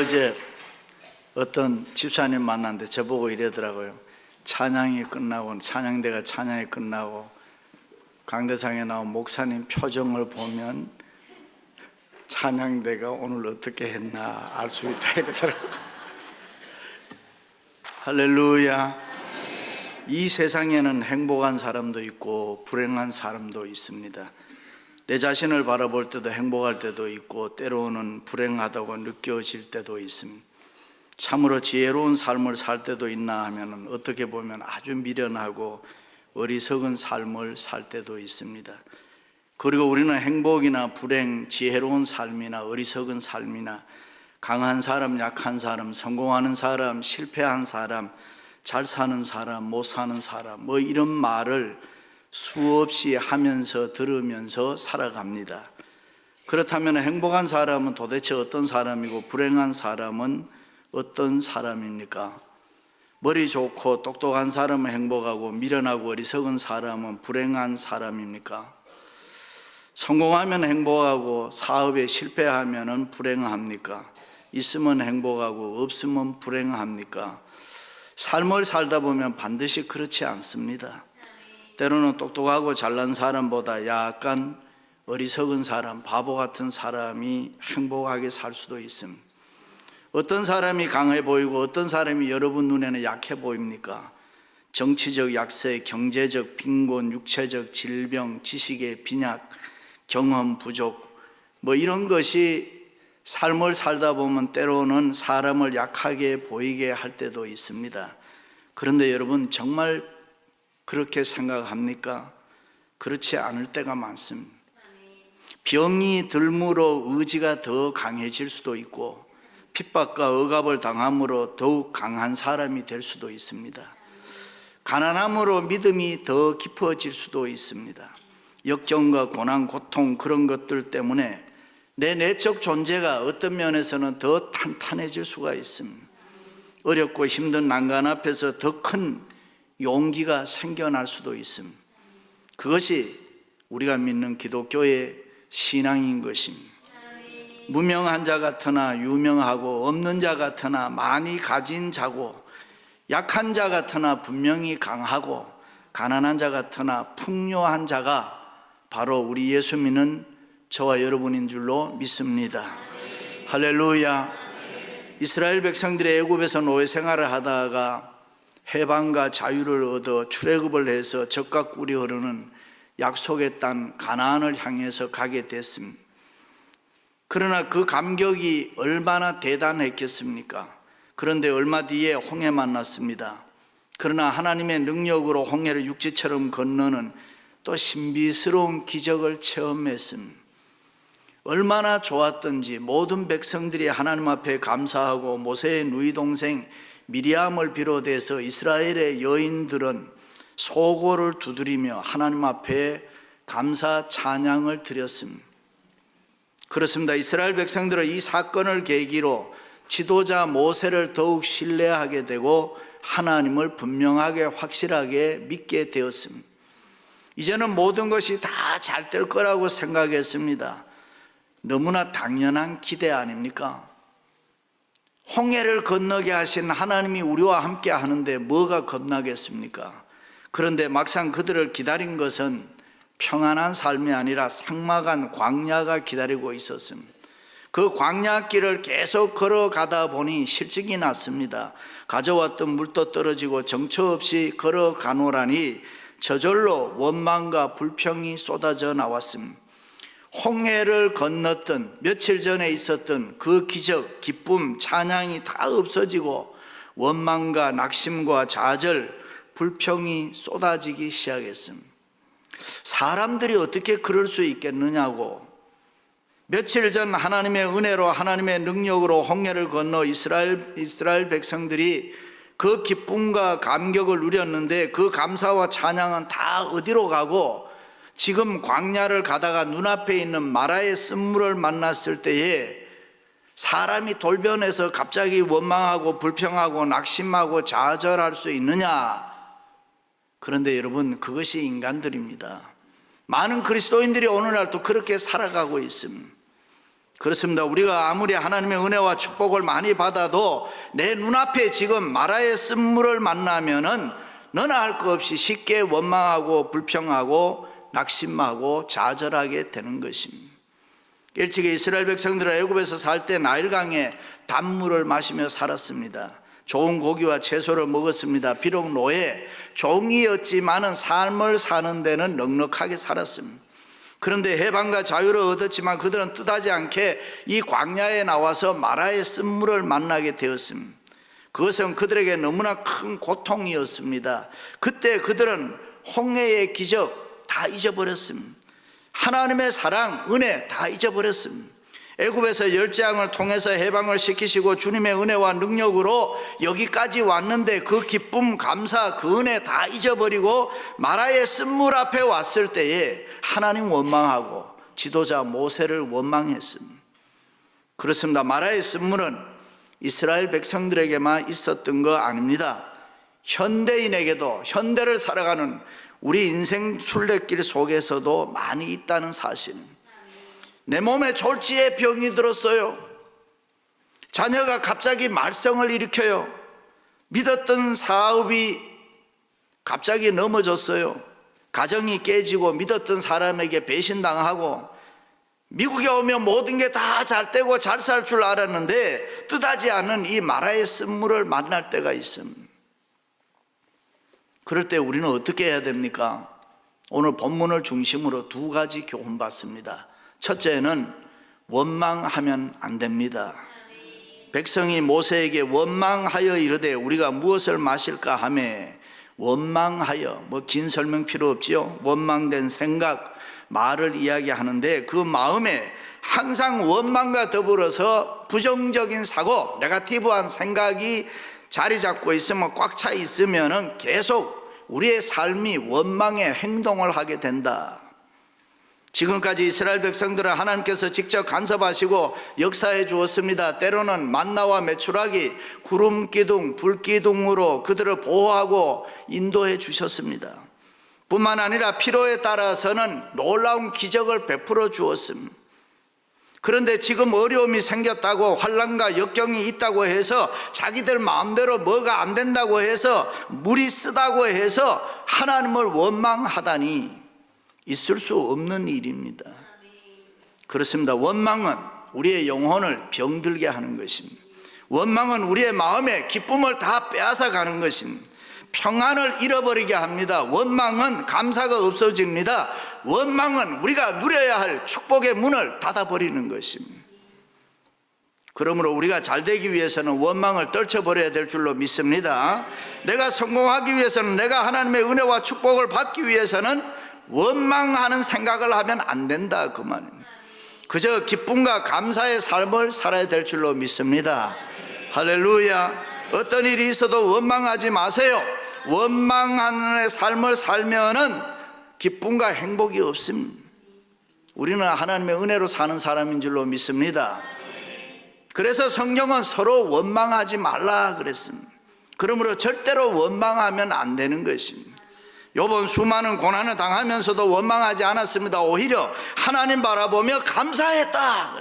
어제 어떤 집사님 만났는데 저보고 이러더라고요. 찬양이 끝나고, 찬양대가 찬양이 끝나고 강대상에 나온 목사님 표정을 보면 찬양대가 오늘 어떻게 했나 알 수 있다 이러더라고요. 할렐루야. 이 세상에는 행복한 사람도 있고 불행한 사람도 있습니다. 내 자신을 바라볼 때도 행복할 때도 있고 때로는 불행하다고 느껴질 때도 있습니다. 참으로 지혜로운 삶을 살 때도 있나 하면 어떻게 보면 아주 미련하고 어리석은 삶을 살 때도 있습니다. 그리고 우리는 행복이나 불행, 지혜로운 삶이나 어리석은 삶이나 강한 사람, 약한 사람, 성공하는 사람, 실패한 사람, 잘 사는 사람, 못 사는 사람, 뭐 이런 말을 수없이 하면서 들으면서 살아갑니다. 그렇다면 행복한 사람은 도대체 어떤 사람이고 불행한 사람은 어떤 사람입니까? 머리 좋고 똑똑한 사람은 행복하고 미련하고 어리석은 사람은 불행한 사람입니까? 성공하면 행복하고 사업에 실패하면 불행합니까? 있으면 행복하고 없으면 불행합니까? 삶을 살다 보면 반드시 그렇지 않습니다. 때로는 똑똑하고 잘난 사람보다 약간 어리석은 사람, 바보 같은 사람이 행복하게 살 수도 있습니다. 어떤 사람이 강해 보이고 어떤 사람이 여러분 눈에는 약해 보입니까? 정치적 약세, 경제적 빈곤, 육체적 질병, 지식의 빈약, 경험 부족, 뭐 이런 것이 삶을 살다 보면 때로는 사람을 약하게 보이게 할 때도 있습니다. 그런데 여러분 정말 그렇게 생각합니까? 그렇지 않을 때가 많습니다. 병이 들므로 의지가 더 강해질 수도 있고 핍박과 억압을 당함으로 더욱 강한 사람이 될 수도 있습니다. 가난함으로 믿음이 더 깊어질 수도 있습니다. 역경과 고난, 고통 그런 것들 때문에 내 내적 존재가 어떤 면에서는 더 탄탄해질 수가 있습니다. 어렵고 힘든 난간 앞에서 더 큰 용기가 생겨날 수도 있습니다. 그것이 우리가 믿는 기독교의 신앙인 것입니다. 무명한 자 같으나 유명하고 없는 자 같으나 많이 가진 자고 약한 자 같으나 분명히 강하고 가난한 자 같으나 풍요한 자가 바로 우리 예수 믿는 저와 여러분인 줄로 믿습니다. 할렐루야. 이스라엘 백성들이 애굽에서 노예 생활을 하다가 해방과 자유를 얻어 출애굽을 해서 젖과 꿀이 흐르는 약속의 땅 가나안을 향해서 가게 됐습니다. 그러나 그 감격이 얼마나 대단했겠습니까? 그런데 얼마 뒤에 홍해 만났습니다. 그러나 하나님의 능력으로 홍해를 육지처럼 건너는 또 신비스러운 기적을 체험했습니다. 얼마나 좋았던지 모든 백성들이 하나님 앞에 감사하고 모세의 누이 동생 미리암을 비롯해서 이스라엘의 여인들은 소고를 두드리며 하나님 앞에 감사 찬양을 드렸습니다. 그렇습니다. 이스라엘 백성들은 이 사건을 계기로 지도자 모세를 더욱 신뢰하게 되고 하나님을 분명하게 확실하게 믿게 되었습니다. 이제는 모든 것이 다 잘 될 거라고 생각했습니다. 너무나 당연한 기대 아닙니까? 홍해를 건너게 하신 하나님이 우리와 함께 하는데 뭐가 겁나겠습니까? 그런데 막상 그들을 기다린 것은 평안한 삶이 아니라 삭막한 광야가 기다리고 있었습니다. 그 광야길을 계속 걸어가다 보니 실증이 났습니다. 가져왔던 물도 떨어지고 정처 없이 걸어가노라니 저절로 원망과 불평이 쏟아져 나왔습니다. 홍해를 건넜던 며칠 전에 있었던 그 기적, 기쁨, 찬양이 다 없어지고 원망과 낙심과 좌절, 불평이 쏟아지기 시작했습니다. 사람들이 어떻게 그럴 수 있겠느냐고. 며칠 전 하나님의 은혜로 하나님의 능력으로 홍해를 건너 이스라엘 백성들이 그 기쁨과 감격을 누렸는데 그 감사와 찬양은 다 어디로 가고 지금 광야를 가다가 눈앞에 있는 마라의 쓴물을 만났을 때에 사람이 돌변해서 갑자기 원망하고 불평하고 낙심하고 좌절할 수 있느냐? 그런데 여러분, 그것이 인간들입니다. 많은 그리스도인들이 오늘날도 그렇게 살아가고 있습니다. 그렇습니다. 우리가 아무리 하나님의 은혜와 축복을 많이 받아도 내 눈앞에 지금 마라의 쓴물을 만나면은 너나 할 것 없이 쉽게 원망하고 불평하고 낙심하고 좌절하게 되는 것입니다. 일찍이 이스라엘 백성들은 애굽에서 살 때 나일강에 단물을 마시며 살았습니다. 좋은 고기와 채소를 먹었습니다. 비록 노예, 종이었지만은 삶을 사는 데는 넉넉하게 살았습니다. 그런데 해방과 자유를 얻었지만 그들은 뜻하지 않게 이 광야에 나와서 마라의 쓴물을 만나게 되었습니다. 그것은 그들에게 너무나 큰 고통이었습니다. 그때 그들은 홍해의 기적 다 잊어버렸습니다. 하나님의 사랑, 은혜 다 잊어버렸습니다. 애굽에서 열재앙을 통해서 해방을 시키시고 주님의 은혜와 능력으로 여기까지 왔는데 그 기쁨, 감사, 그 은혜 다 잊어버리고 마라의 쓴물 앞에 왔을 때에 하나님 원망하고 지도자 모세를 원망했습니다. 그렇습니다. 마라의 쓴물은 이스라엘 백성들에게만 있었던 거 아닙니다. 현대인에게도, 현대를 살아가는 우리 인생 순례길 속에서도 많이 있다는 사실입니다. 내 몸에 졸지에 병이 들었어요. 자녀가 갑자기 말썽을 일으켜요. 믿었던 사업이 갑자기 넘어졌어요. 가정이 깨지고 믿었던 사람에게 배신당하고 미국에 오면 모든 게 다 잘 되고 잘 살 줄 알았는데 뜻하지 않은 이 마라의 쓴물을 만날 때가 있습니다. 그럴 때 우리는 어떻게 해야 됩니까? 오늘 본문을 중심으로 두 가지 교훈 받습니다. 첫째는 원망하면 안 됩니다. 백성이 모세에게 원망하여 이르되 우리가 무엇을 마실까 하매 원망하여, 긴 설명 필요 없지요. 원망된 생각, 말을 이야기하는데 그 마음에 항상 원망과 더불어서 부정적인 사고, 네거티브한 생각이 자리 잡고 있으면, 꽉 차 있으면 계속 우리의 삶이 원망의 행동을 하게 된다. 지금까지 이스라엘 백성들은 하나님께서 직접 간섭하시고 역사해 주었습니다. 때로는 만나와 메추라기, 구름 기둥, 불 기둥으로 그들을 보호하고 인도해 주셨습니다. 뿐만 아니라 필요에 따라서는 놀라운 기적을 베풀어 주었습니다. 그런데 지금 어려움이 생겼다고, 환난과 역경이 있다고 해서 자기들 마음대로 뭐가 안 된다고 해서, 물이 쓰다고 해서 하나님을 원망하다니 있을 수 없는 일입니다. 그렇습니다. 원망은 우리의 영혼을 병들게 하는 것입니다. 원망은 우리의 마음에 기쁨을 다 빼앗아 가는 것입니다. 평안을 잃어버리게 합니다. 원망은 감사가 없어집니다. 원망은 우리가 누려야 할 축복의 문을 닫아버리는 것입니다. 그러므로 우리가 잘 되기 위해서는 원망을 떨쳐버려야 될 줄로 믿습니다. 내가 성공하기 위해서는, 내가 하나님의 은혜와 축복을 받기 위해서는 원망하는 생각을 하면 안 된다, 그 말입니다. 그저 기쁨과 감사의 삶을 살아야 될 줄로 믿습니다. 할렐루야. 어떤 일이 있어도 원망하지 마세요. 원망하는 삶을 살면은 기쁨과 행복이 없습니다. 우리는 하나님의 은혜로 사는 사람인 줄로 믿습니다. 그래서 성경은 서로 원망하지 말라 그랬습니다. 그러므로 절대로 원망하면 안 되는 것입니다. 욥은 수많은 고난을 당하면서도 원망하지 않았습니다. 오히려 하나님 바라보며 감사했다.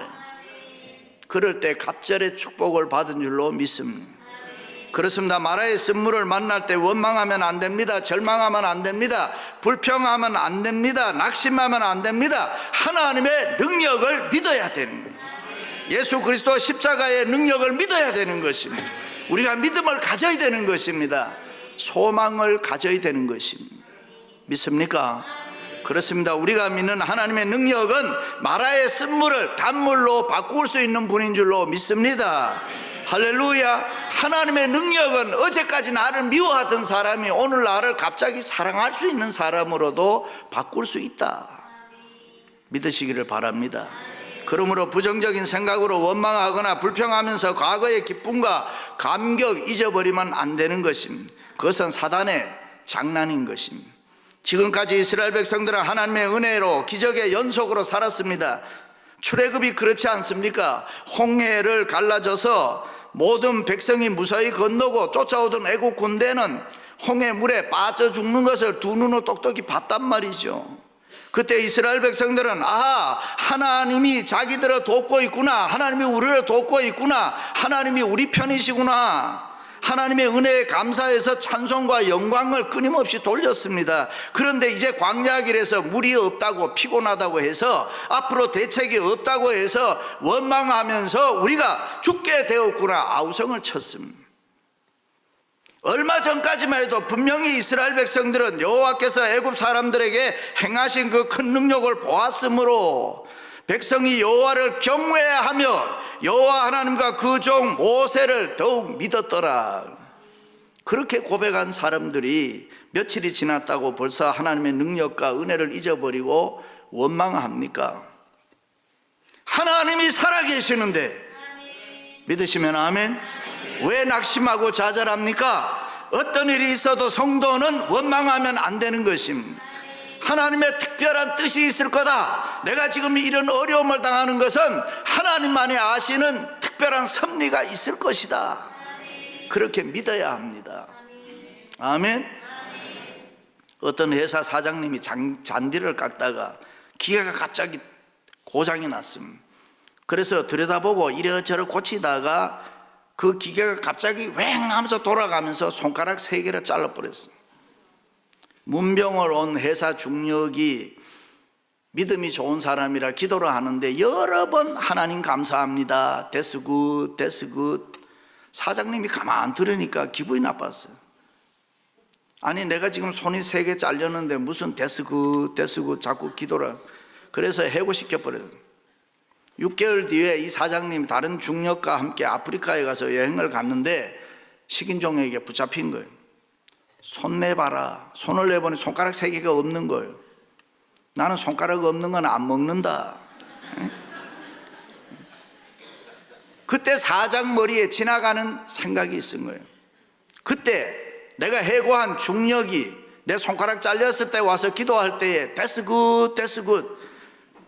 그럴 때 갑절의 축복을 받은 줄로 믿습니다. 그렇습니다. 마라의 쓴물을 만날 때 원망하면 안 됩니다. 절망하면 안 됩니다. 불평하면 안 됩니다. 낙심하면 안 됩니다. 하나님의 능력을 믿어야 되는 거예요. 예수 그리스도 십자가의 능력을 믿어야 되는 것입니다. 우리가 믿음을 가져야 되는 것입니다. 소망을 가져야 되는 것입니다. 믿습니까? 그렇습니다. 우리가 믿는 하나님의 능력은 마라의 쓴물을 단물로 바꿀 수 있는 분인 줄로 믿습니다. 할렐루야. 하나님의 능력은 어제까지 나를 미워하던 사람이 오늘 나를 갑자기 사랑할 수 있는 사람으로도 바꿀 수 있다. 믿으시기를 바랍니다. 그러므로 부정적인 생각으로 원망하거나 불평하면서 과거의 기쁨과 감격 잊어버리면 안 되는 것입니다. 그것은 사단의 장난인 것입니다. 지금까지 이스라엘 백성들은 하나님의 은혜로 기적의 연속으로 살았습니다. 출애굽이 그렇지 않습니까? 홍해를 갈라져서 모든 백성이 무사히 건너고 쫓아오던 애국 군대는 홍해 물에 빠져 죽는 것을 두 눈으로 똑똑히 봤단 말이죠. 그때 이스라엘 백성들은 하나님이 자기들을 돕고 있구나, 하나님이 우리를 돕고 있구나, 하나님이 우리 편이시구나, 하나님의 은혜에 감사해서 찬송과 영광을 끊임없이 돌렸습니다. 그런데 이제 광야 길에서 물이 없다고, 피곤하다고 해서, 앞으로 대책이 없다고 해서 원망하면서 우리가 죽게 되었구나 아우성을 쳤습니다. 얼마 전까지만 해도 분명히 이스라엘 백성들은 여호와께서 애굽 사람들에게 행하신 그 큰 능력을 보았으므로 백성이 여호와를 경외하며 여호와 하나님과 그 종 모세를 더욱 믿었더라. 그렇게 고백한 사람들이 며칠이 지났다고 벌써 하나님의 능력과 은혜를 잊어버리고 원망합니까? 하나님이 살아계시는데 믿으시면 아멘. 왜 낙심하고 좌절합니까? 어떤 일이 있어도 성도는 원망하면 안 되는 것입니다. 하나님의 특별한 뜻이 있을 거다. 내가 지금 이런 어려움을 당하는 것은 하나님만이 아시는 특별한 섭리가 있을 것이다. 그렇게 믿어야 합니다. 아멘. 어떤 회사 사장님이 잔디를 깎다가 기계가 갑자기 고장이 났습니다. 그래서 들여다보고 이래저래 고치다가 그 기계가 갑자기 왱 하면서 돌아가면서 손가락 3개를 잘라버렸어요. 문병을 온 회사 중력이 믿음이 좋은 사람이라 기도를 하는데 여러 번 하나님 감사합니다, That's good, that's good. 사장님이 가만 들으니까 기분이 나빴어요. 아니 내가 지금 손이 3개 잘렸는데 무슨 That's good, that's good 자꾸 기도를. 그래서 해고시켜버려요. 6개월 뒤에 이 사장님 다른 중력과 함께 아프리카에 가서 여행을 갔는데 식인종에게 붙잡힌 거예요. 손 내봐라. 손을 내보니 손가락 3개가 없는 거예요. 나는 손가락 없는 건 안 먹는다. 그때 사장 머리에 지나가는 생각이 있은 거예요. 그때 내가 해고한 중력이 내 손가락 잘렸을 때 와서 기도할 때에 That's good, that's good.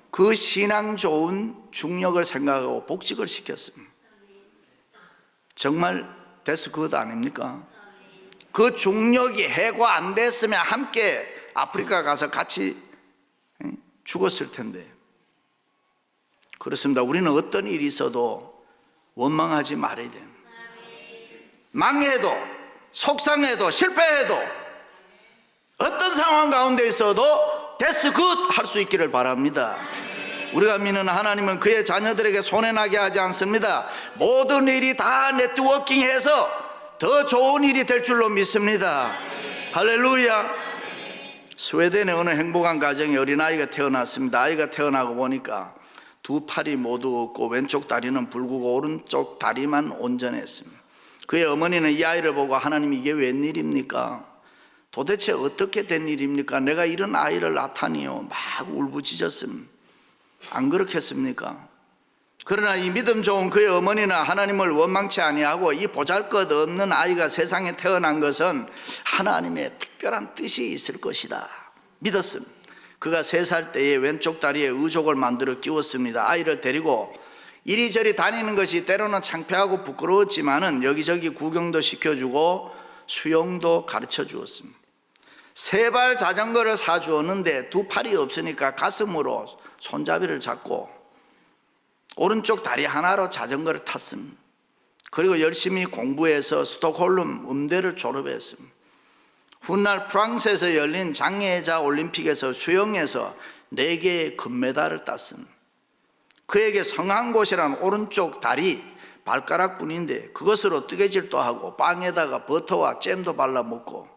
그 신앙 좋은 중력을 생각하고 복직을 시켰습니다. 정말 That's good 아닙니까? 그 중력이 해고 안 됐으면 함께 아프리카 가서 같이 죽었을 텐데. 그렇습니다. 우리는 어떤 일이 있어도 원망하지 말아야 돼요. 망해도 속상해도 실패해도 어떤 상황 가운데 있어도 That's good 할 수 있기를 바랍니다. 우리가 믿는 하나님은 그의 자녀들에게 손해나게 하지 않습니다. 모든 일이 다 네트워킹해서 더 좋은 일이 될 줄로 믿습니다. 할렐루야. 스웨덴의 어느 행복한 가정에 어린아이가 태어났습니다. 아이가 태어나고 보니까 두 팔이 모두 없고 왼쪽 다리는 붉고 오른쪽 다리만 온전했습니다. 그의 어머니는 이 아이를 보고 하나님 이게 웬일입니까? 도대체 어떻게 된 일입니까? 내가 이런 아이를 낳다니요. 막 울부짖었습니다. 안 그렇겠습니까? 그러나 이 믿음 좋은 그의 어머니는 하나님을 원망치 아니하고 이 보잘것없는 아이가 세상에 태어난 것은 하나님의 특별한 뜻이 있을 것이다 믿었습니다. 그가 3살 때에 왼쪽 다리에 의족을 만들어 끼웠습니다. 아이를 데리고 이리저리 다니는 것이 때로는 창피하고 부끄러웠지만은 여기저기 구경도 시켜주고 수영도 가르쳐 주었습니다. 3발 자전거를 사주었는데 2팔이 없으니까 가슴으로 손잡이를 잡고 오른쪽 다리 하나로 자전거를 탔습니다. 그리고 열심히 공부해서 스톡홀름 음대를 졸업했습니다. 훗날 프랑스에서 열린 장애자 올림픽에서 수영에서 4개의 금메달을 땄습니다. 그에게 성한 곳이란 오른쪽 다리 발가락뿐인데 그것으로 뜨개질도 하고 빵에다가 버터와 잼도 발라 먹고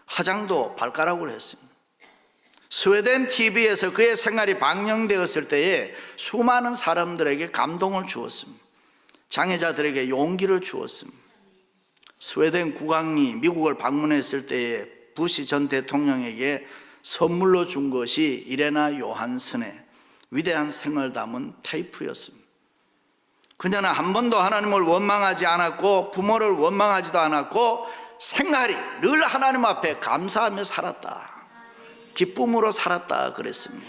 화장도 발가락으로 했습니다. 스웨덴 TV에서 그의 생활이 방영되었을 때에 수많은 사람들에게 감동을 주었습니다. 장애자들에게 용기를 주었습니다. 스웨덴 국왕이 미국을 방문했을 때에 부시 전 대통령에게 선물로 준 것이 이레나 요한슨의 위대한 생을 담은 테이프였습니다. 그녀는 한 번도 하나님을 원망하지 않았고 부모를 원망하지도 않았고 생활이 늘 하나님 앞에 감사하며 살았다. 기쁨으로 살았다 그랬습니다.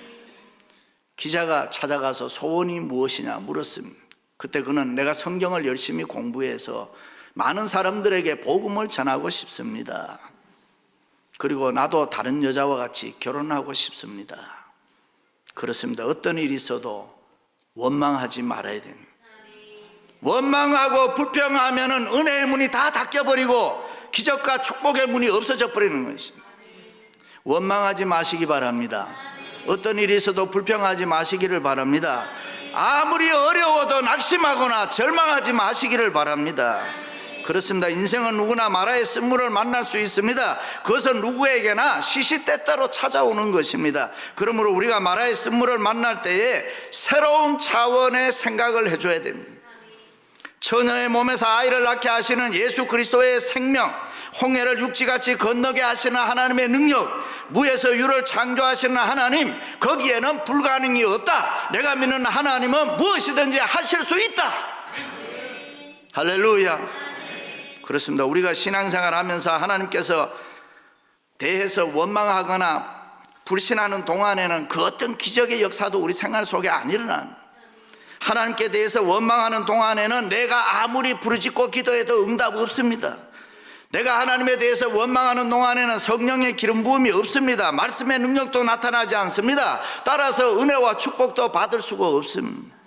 기자가 찾아가서 소원이 무엇이냐 물었습니다. 그때 그는 내가 성경을 열심히 공부해서 많은 사람들에게 복음을 전하고 싶습니다. 그리고 나도 다른 여자와 같이 결혼하고 싶습니다. 그렇습니다. 어떤 일이 있어도 원망하지 말아야 됩니다. 원망하고 불평하면은 은혜의 문이 다 닫혀버리고 기적과 축복의 문이 없어져 버리는 것입니다. 원망하지 마시기 바랍니다. 어떤 일이 있어도 불평하지 마시기를 바랍니다. 아무리 어려워도 낙심하거나 절망하지 마시기를 바랍니다. 그렇습니다. 인생은 누구나 마라의 쓴물을 만날 수 있습니다. 그것은 누구에게나 시시때때로 찾아오는 것입니다. 그러므로 우리가 마라의 쓴물을 만날 때에 새로운 차원의 생각을 해줘야 됩니다. 처녀의 몸에서 아이를 낳게 하시는 예수 그리스도의 생명, 홍해를 육지같이 건너게 하시는 하나님의 능력, 무에서 유를 창조하시는 하나님, 거기에는 불가능이 없다. 내가 믿는 하나님은 무엇이든지 하실 수 있다. 할렐루야. 그렇습니다. 우리가 신앙생활 하면서 하나님께서 대해서 원망하거나 불신하는 동안에는 그 어떤 기적의 역사도 우리 생활 속에 안 일어납니다. 하나님께 대해서 원망하는 동안에는 내가 아무리 부르짖고 기도해도 응답 없습니다. 내가 하나님에 대해서 원망하는 동안에는 성령의 기름 부음이 없습니다. 말씀의 능력도 나타나지 않습니다. 따라서 은혜와 축복도 받을 수가 없습니다.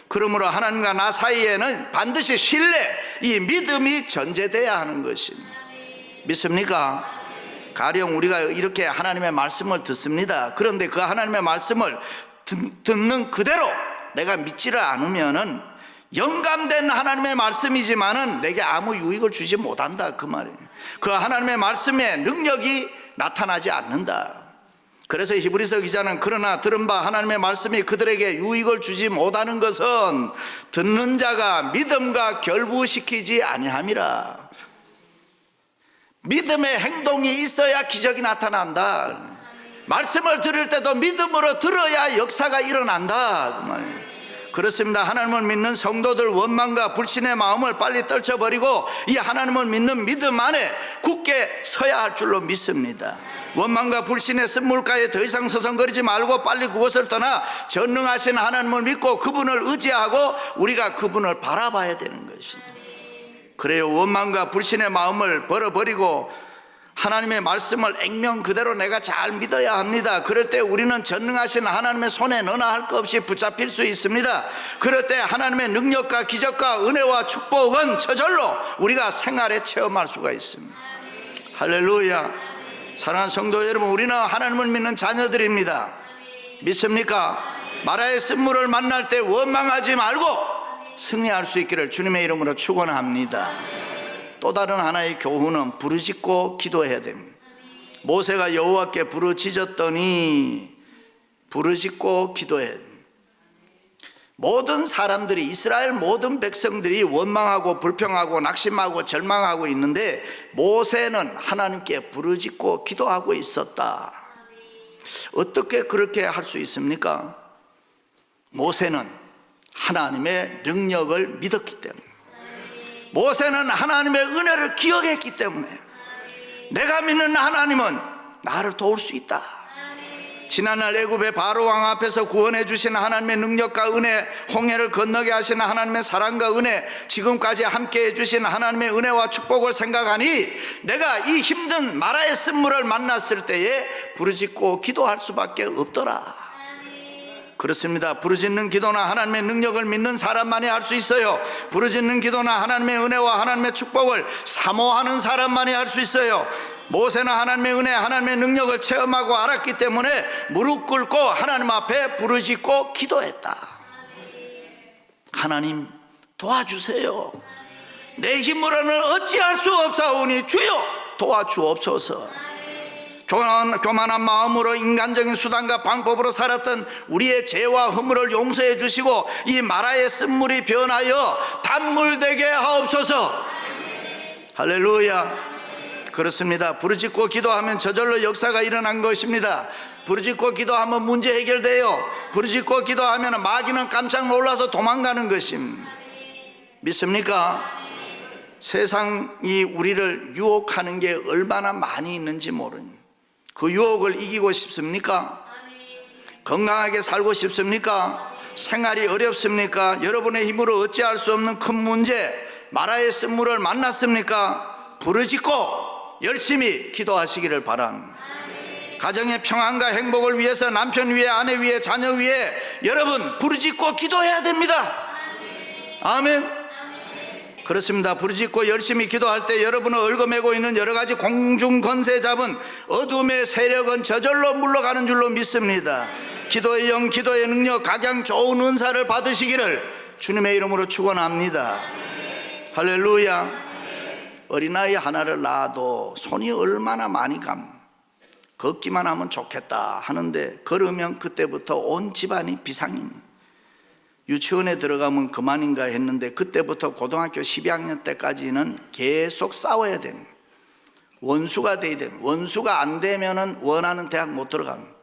그러므로 하나님과 나 사이에는 반드시 신뢰, 이 믿음이 전제돼야 하는 것입니다. 믿습니까? 가령 우리가 이렇게 하나님의 말씀을 듣습니다. 그런데 그 하나님의 말씀을 듣는 그대로 내가 믿지를 않으면은 영감된 하나님의 말씀이지만은 내게 아무 유익을 주지 못한다, 그 말이에요. 그 하나님의 말씀에 능력이 나타나지 않는다. 그래서 히브리서 기자는 그러나 들은 바 하나님의 말씀이 그들에게 유익을 주지 못하는 것은 듣는 자가 믿음과 결부시키지 아니함이라. 믿음의 행동이 있어야 기적이 나타난다. 말씀을 들을 때도 믿음으로 들어야 역사가 일어난다, 그 말이에요. 그렇습니다. 하나님을 믿는 성도들 원망과 불신의 마음을 빨리 떨쳐버리고 이 하나님을 믿는 믿음 안에 굳게 서야 할 줄로 믿습니다. 원망과 불신의 쓴물가에 더 이상 서성거리지 말고 빨리 그곳을 떠나 전능하신 하나님을 믿고 그분을 의지하고 우리가 그분을 바라봐야 되는 것입니다. 그래요. 원망과 불신의 마음을 버려버리고 하나님의 말씀을 액면 그대로 내가 잘 믿어야 합니다. 그럴 때 우리는 전능하신 하나님의 손에 너나 할 것 없이 붙잡힐 수 있습니다. 그럴 때 하나님의 능력과 기적과 은혜와 축복은 저절로 우리가 생활에 체험할 수가 있습니다. 할렐루야. 사랑하는 성도 여러분, 우리는 하나님을 믿는 자녀들입니다. 믿습니까? 마라의 쓴물을 만날 때 원망하지 말고 승리할 수 있기를 주님의 이름으로 축원합니다. 또 다른 하나의 교훈은 부르짖고 기도해야 됩니다. 모세가 여호와께 부르짖었더니 부르짖고 기도해야 됩니다. 모든 사람들이, 이스라엘 모든 백성들이 원망하고 불평하고 낙심하고 절망하고 있는데 모세는 하나님께 부르짖고 기도하고 있었다. 어떻게 그렇게 할 수 있습니까? 모세는 하나님의 능력을 믿었기 때문에, 모세는 하나님의 은혜를 기억했기 때문에 내가 믿는 하나님은 나를 도울 수 있다. 지난날 애굽의 바로 왕 앞에서 구원해 주신 하나님의 능력과 은혜, 홍해를 건너게 하시는 하나님의 사랑과 은혜, 지금까지 함께 해주신 하나님의 은혜와 축복을 생각하니 내가 이 힘든 마라의 쓴물을 만났을 때에 부르짖고 기도할 수밖에 없더라. 그렇습니다. 부르짖는 기도나 하나님의 능력을 믿는 사람만이 할 수 있어요. 부르짖는 기도나 하나님의 은혜와 하나님의 축복을 사모하는 사람만이 할 수 있어요. 모세는 하나님의 은혜, 하나님의 능력을 체험하고 알았기 때문에 무릎 꿇고 하나님 앞에 부르짖고 기도했다. 하나님 도와주세요. 내 힘으로는 어찌할 수 없사오니 주여 도와주옵소서. 교만한 마음으로 인간적인 수단과 방법으로 살았던 우리의 죄와 허물을 용서해 주시고 이 마라의 쓴물이 변하여 단물 되게 하옵소서. 할렐루야. 그렇습니다. 부르짖고 기도하면 저절로 역사가 일어난 것입니다. 부르짖고 기도하면 문제 해결돼요. 부르짖고 기도하면 마귀는 깜짝 놀라서 도망가는 것입니다. 믿습니까? 세상이 우리를 유혹하는 게 얼마나 많이 있는지 모릅니다. 그 유혹을 이기고 싶습니까? 건강하게 살고 싶습니까? 생활이 어렵습니까? 여러분의 힘으로 어찌할 수 없는 큰 문제, 마라의 쓴물을 만났습니까? 부르짖고 열심히 기도하시기를 바랍니다. 가정의 평안과 행복을 위해서 남편 위해, 아내 위해, 자녀 위해 여러분 부르짖고 기도해야 됩니다. 아멘. 그렇습니다. 부르짖고 열심히 기도할 때 여러분은 얽어매고 있는 여러 가지 공중 권세 잡은 어둠의 세력은 저절로 물러가는 줄로 믿습니다. 기도의 영, 기도의 능력, 각양 좋은 은사를 받으시기를 주님의 이름으로 축원합니다. 할렐루야. 어린아이 하나를 낳아도 손이 얼마나 많이 걷기만 하면 좋겠다 하는데 걸으면 그때부터 온 집안이 비상입니다. 유치원에 들어가면 그만인가 했는데 그때부터 고등학교 12학년 때까지는 계속 싸워야 됩니다. 원수가 돼야 됩니다. 원수가 안 되면 원하는 대학 못 들어갑니다.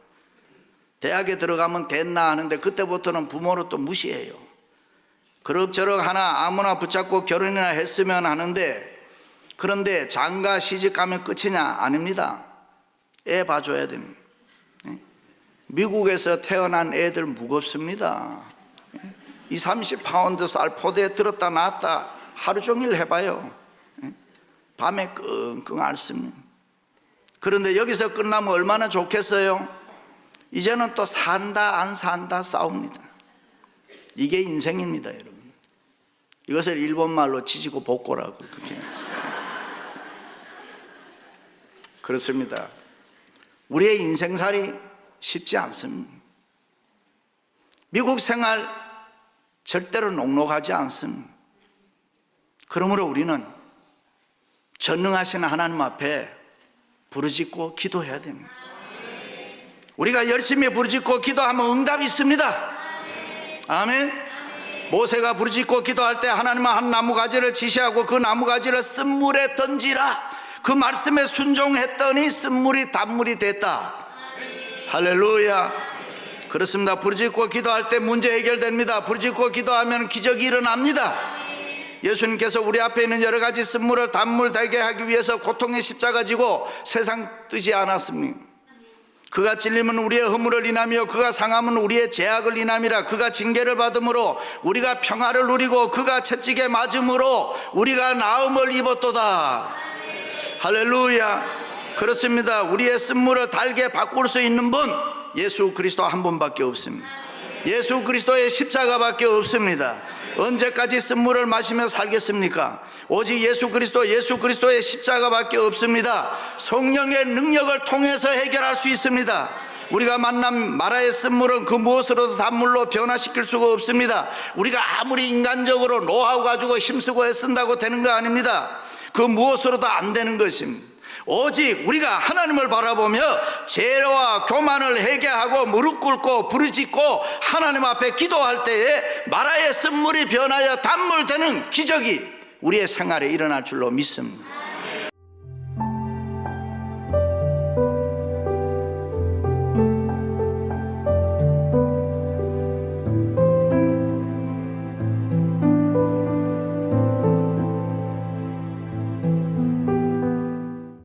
대학에 들어가면 됐나 하는데 그때부터는 부모를 또 무시해요. 그럭저럭 하나 아무나 붙잡고 결혼이나 했으면 하는데, 그런데 장가 시집 가면 끝이냐? 아닙니다. 애 봐줘야 됩니다. 미국에서 태어난 애들 무겁습니다. 30파운드 쌀 포대에 들었다 놨다 하루 종일 해봐요. 밤에 끙끙 앓습니다. 그런데 여기서 끝나면 얼마나 좋겠어요? 이제는 또 산다 안 산다 싸웁니다. 이게 인생입니다, 여러분. 이것을 일본말로 지지고 볶고라고 그렇게. 그렇습니다. 우리의 인생살이 쉽지 않습니다. 미국 생활 절대로 녹록하지 않습니다. 그러므로 우리는 전능하신 하나님 앞에 부르짖고 기도해야 됩니다. 우리가 열심히 부르짖고 기도하면 응답이 있습니다. 아멘. 모세가 부르짖고 기도할 때 하나님은 한 나무가지를 지시하고 그 나무가지를 쓴물에 던지라, 그 말씀에 순종했더니 쓴물이 단물이 됐다. 할렐루야. 그렇습니다. 부르짖고 기도할 때 문제 해결됩니다. 부르짖고 기도하면 기적이 일어납니다. 예수님께서 우리 앞에 있는 여러 가지 쓴물을 단물 되게 하기 위해서 고통의 십자가 지고 세상 뜨지 않았습니다. 그가 찔림은 우리의 허물을 인하며 그가 상함은 우리의 죄악을 인함이라. 그가 징계를 받음으로 우리가 평화를 누리고 그가 채찍에 맞음으로 우리가 나음을 입었도다. 할렐루야. 그렇습니다. 우리의 쓴물을 달게 바꿀 수 있는 분 예수 그리스도 한 분밖에 없습니다. 예수 그리스도의 십자가밖에 없습니다. 언제까지 쓴물을 마시며 살겠습니까? 오직 예수 그리스도의 십자가밖에 없습니다. 성령의 능력을 통해서 해결할 수 있습니다. 우리가 만난 마라의 쓴물은 그 무엇으로도 단물로 변화시킬 수가 없습니다. 우리가 아무리 인간적으로 노하우 가지고 힘쓰고 애쓴다고 되는 거 아닙니다. 그 무엇으로도 안 되는 것입니다. 오직 우리가 하나님을 바라보며 죄와 교만을 회개하고 무릎 꿇고 부르짖고 하나님 앞에 기도할 때에 마라의 쓴물이 변하여 단물 되는 기적이 우리의 생활에 일어날 줄로 믿습니다.